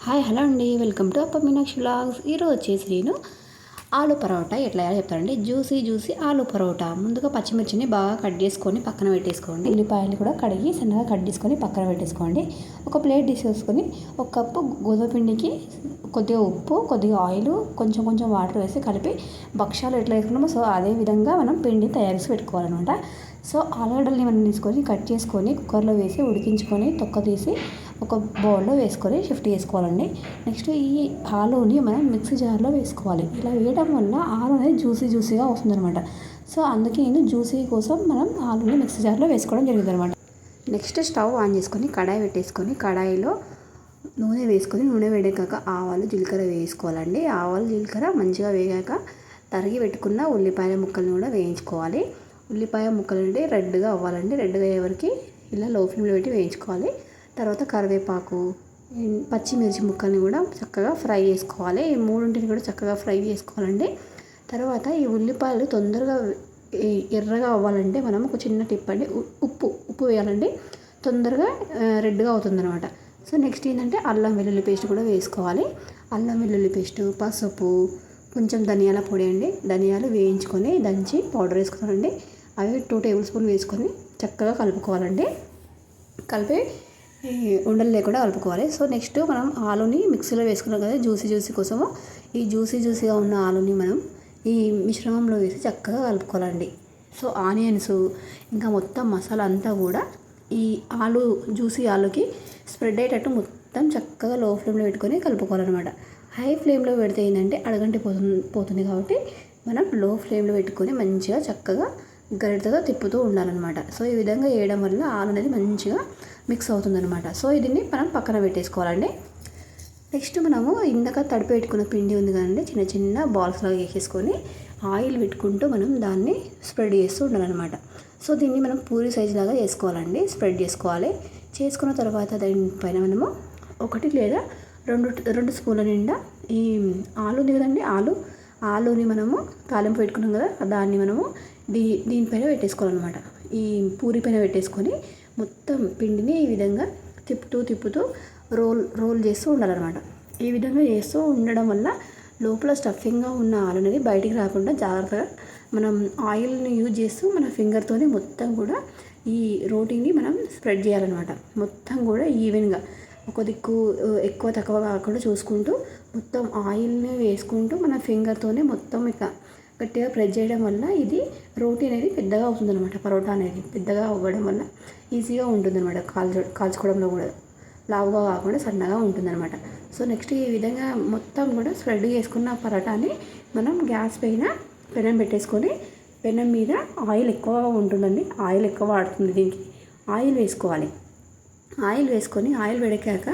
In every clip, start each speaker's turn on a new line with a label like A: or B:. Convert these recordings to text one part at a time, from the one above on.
A: Hi hello అండి, welcome to అప్ప Meenakshi vlogs. ఈరోజు వచ్చేసి నేను ఆలు పరోటా ఎట్లా చెప్తానండి. జ్యూసీ ఆలు పరోటా. ముందుగా పచ్చిమిర్చిని బాగా కట్ చేసుకొని పక్కన పెట్టేసుకోండి. ఉల్లిపాయలు కూడా కడిగి సన్నగా కట్ చేసుకొని పక్కన పెట్టేసుకోండి. ఒక ప్లేట్ తీసేసుకొని ఒక కప్పు గోధుమ పిండికి కొద్దిగా ఉప్పు, కొద్దిగా ఆయిల్, కొంచెం వాటర్ వేసి కలిపి భక్షాలు ఎట్లా వేసుకున్నామో సో అదే విధంగా మనం పిండి తయారు చేసి పెట్టుకోవాలన్నమాట. సో ఆలుగడ్డల్ని మనం తీసుకొని కట్ చేసుకొని కుక్కర్లో వేసి ఉడికించుకొని తొక్క తీసి ఒక బౌల్లో వేసుకొని షిఫ్ట్ చేసుకోవాలండి. నెక్స్ట్ ఈ ఆలుని మనం మిక్సీ జార్లో వేసుకోవాలి. ఇలా వేయడం వల్ల ఆలు అనేది జ్యూసీగా వస్తుందన్నమాట. సో అందుకే నేను జ్యూసీ కోసం మనం ఆలుని మిక్సీ జార్లో వేసుకోవడం జరిగింది అనమాట. నెక్స్ట్ స్టవ్ ఆన్ చేసుకొని కడాయి పెట్టేసుకొని కడాయిలో నూనె వేసుకొని నూనె వేడాక ఆవాలు జీలకర్ర వేసుకోవాలండి. ఆవాలు జీలకర్ర మంచిగా వేగాక తరిగి పెట్టుకున్న ఉల్లిపాయ ముక్కలను కూడా వేయించుకోవాలి. ఉల్లిపాయ ముక్కలు అంటే రెడ్గా అవ్వాలండి. రెడ్గా అయ్యే వరకు ఇలా లో ఫ్లేమ్లో పెట్టి వేయించుకోవాలి. తర్వాత కరివేపాకు, పచ్చిమిర్చి ముక్కల్ని కూడా చక్కగా ఫ్రై చేసుకోవాలి. ఈ మూడింటిని కూడా చక్కగా ఫ్రై చేసుకోవాలండి. తర్వాత ఈ ఉల్లిపాయలు తొందరగా ఎర్రగా అవ్వాలంటే మనం ఒక చిన్న టిప్ అండి, ఉప్పు వేయాలండి. తొందరగా రెడ్గా అవుతుందన్నమాట. సో నెక్స్ట్ ఏంటంటే అల్లం వెల్లుల్లి పేస్ట్ కూడా వేసుకోవాలి. అల్లం వెల్లుల్లి పేస్ట్, పసుపు, కొంచెం ధనియాల పొడి అండి. ధనియాలు వేయించుకొని దంచి పౌడర్ వేసుకోవాలండి. అవి 2 టేబుల్ స్పూన్ వేసుకొని చక్కగా కలుపుకోవాలండి. కలిపి ఉండలు లేకుండా కలుపుకోవాలి. సో నెక్స్ట్ మనం ఆలుని మిక్సీలో వేసుకున్నాం కదా జ్యూసీ కోసము. ఈ జ్యూసీగా ఉన్న ఆలుని మనం ఈ మిశ్రమంలో వేసి చక్కగా కలుపుకోవాలండి. సో ఆనియన్స్ ఇంకా మొత్తం మసాలా అంతా కూడా ఈ జ్యూసీ ఆలుకి స్ప్రెడ్ అయ్యేటట్టు మొత్తం చక్కగా లో ఫ్లేమ్లో పెట్టుకొని కలుపుకోవాలన్నమాట. హై ఫ్లేమ్లో పెడితే ఏంటంటే అడగంటి పోతుంది కాబట్టి మనం లో ఫ్లేమ్లో పెట్టుకొని మంచిగా చక్కగా గరిటెతో తిప్పుతూ ఉండాలన్నమాట. సో ఈ విధంగా వేయడం వల్ల ఆలు అనేది మంచిగా మిక్స్ అవుతుందన్నమాట. సో దీన్ని మనం పక్కన పెట్టేసుకోవాలండి. నెక్స్ట్ మనము ఇందాక తడిపి పెట్టుకున్న పిండి ఉంది కదండి, చిన్న బాల్స్ లాగా వేసేసుకొని ఆయిల్ పెట్టుకుంటూ మనం దాన్ని స్ప్రెడ్ చేస్తూ ఉండాలన్నమాట. సో దీన్ని మనం పూరి సైజు లాగా చేసుకోవాలండి. స్ప్రెడ్ చేసుకోవాలి. చేసుకున్న తర్వాత దానిపైన మనము 1 లేదా 2 స్పూన్ల నిండా ఈ ఆలు ఉంది కదండి, ఆలుని మనము తాలింపు పెట్టుకున్నాం కదా దాన్ని మనము దీనిపైన పెట్టేసుకోవాలన్నమాట. ఈ పూరి పైన పెట్టేసుకొని మొత్తం పిండిని ఈ విధంగా తిప్పుతూ రోల్ చేస్తూ ఉండాలన్నమాట. ఈ విధంగా చేస్తూ ఉండడం వల్ల లోపల స్టఫింగ్గా ఉన్న ఆలు అనేది బయటికి రాకుండా జాగ్రత్తగా మనం ఆయిల్ని యూజ్ చేస్తూ మన ఫింగర్తోనే మొత్తం కూడా ఈ రోటీని మనం స్ప్రెడ్ చేయాలన్నమాట. మొత్తం కూడా ఈవెన్గా ఒక దిక్కు ఎక్కువ తక్కువ కాకుండా చూసుకుంటూ మొత్తం ఆయిల్ని వేసుకుంటూ మన ఫింగర్తోనే మొత్తం ఇట్లా గట్టిగా ప్రెస్ చేయడం వల్ల ఇది రోటీ అనేది పెద్దగా అవుతుందన్నమాట. పరోటా అనేది పెద్దగా అవ్వడం వల్ల ఈజీగా ఉంటుందన్నమాట. కాల్చుకోవడంలో కూడా లావుగా కాకుండా సన్నగా ఉంటుందన్నమాట. సో నెక్స్ట్ ఈ విధంగా మొత్తం కూడా స్ప్రెడ్ చేసుకున్న పరోటాని మనం గ్యాస్ పైన పెనం పెట్టేసుకొని పెనం మీద ఆయిల్ ఎక్కువగా ఉంటుందండి. ఆయిల్ ఎక్కువ వాడుతుంది దీనికి. ఆయిల్ వేసుకోవాలి. ఆయిల్ వేసుకొని ఆయిల్ వేడెక్కాక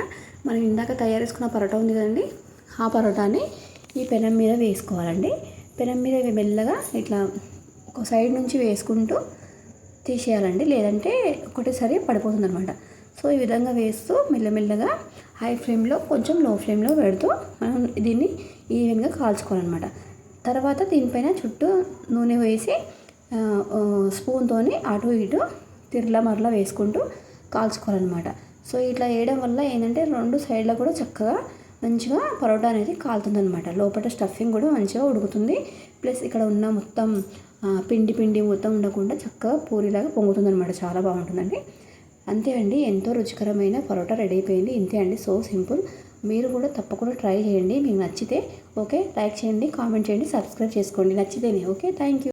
A: మనం ఇందాక తయారు చేసుకున్న పరోటా ఉంది కదండి, ఆ పరోటాని ఈ పెనం మీద వేసుకోవాలండి. పెనం మీద మెల్లగా ఇట్లా ఒక సైడ్ నుంచి వేసుకుంటూ తీసేయాలండి, లేదంటే ఒకటేసారి పడిపోతుంది అనమాట. సో ఈ విధంగా వేస్తూ మెల్లమెల్లగా హై ఫ్లేమ్లో కొంచెం లో ఫ్లేమ్లో పెడుతూ మనం దీన్ని ఈవెన్గా కాల్చుకోవాలన్నమాట. తర్వాత దీనిపైన చుట్టూ నూనె వేసి స్పూన్తోని అటు ఇటు మరలా వేసుకుంటూ కాల్చుకోవాలన్నమాట. సో ఇట్లా వేయడం వల్ల ఏంటంటే 2 సైడ్లో కూడా చక్కగా మంచిగా పరోటా అనేది కాలుతుందన్నమాట. లోపల స్టఫింగ్ కూడా మంచిగా ఉడుకుతుంది. ప్లస్ ఇక్కడ ఉన్న మొత్తం పిండి మొత్తం ఉండకుండా చక్కగా పూరిలాగా పొంగుతుందన్నమాట. చాలా బాగుంటుందండి. అంతే అండి, ఎంతో రుచికరమైన పరోటా రెడీ అయిపోయింది. ఇంతే అండి, సో సింపుల్. మీరు కూడా తప్పకుండా ట్రై చేయండి. మీకు నచ్చితే ఓకే లైక్ చేయండి, కామెంట్ చేయండి, సబ్స్క్రైబ్ చేసుకోండి నచ్చితేనే. Okay, thank you.